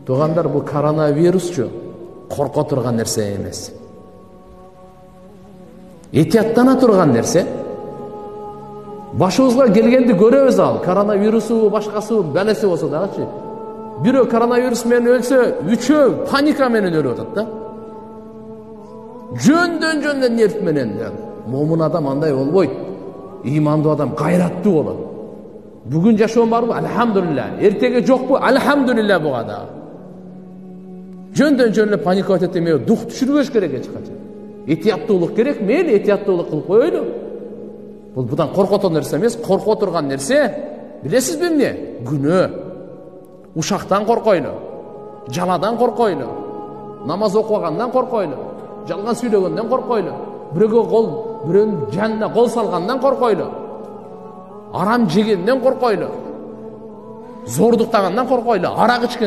Тугандар, бул коронавирусчу корко турган нерсе эмес. Этияттана турган нерсе. Башыбызга келгенди көрөбүз ал. Коронавирусу, башкасы, бәлеси болсо дагычы. Бирөө коронавирус менен өлсө, үчөө паника менен өлүп атат да. Жөндөн нерв менен. Момун адам андай болбойт. Имандуу адам кайраттуу болот. Бүгүн жашоом барбы? Алхамдулилля. Эртеге жокпу? Алхамдулилля буга да. Жөндөн паника өтөт эме, дух түшүрбөш керек эч качан. Этияттуулук керек, мейли этияттуулук кылып коелу. Бул будан коркотон нерсе эмес, корко турган нерсе. Билесизби эмне? Күнөө. Ушактан коркойлу. Жаладан коркойлу. Намаз окугандан коркойлу. Жалган сүйлөгөндөн коркойлу. Бирөөнүн жанына кол салгандан коркойлу. Арам жегенден коркойлу. Зордуктагандан коркойлу. Арак ичкен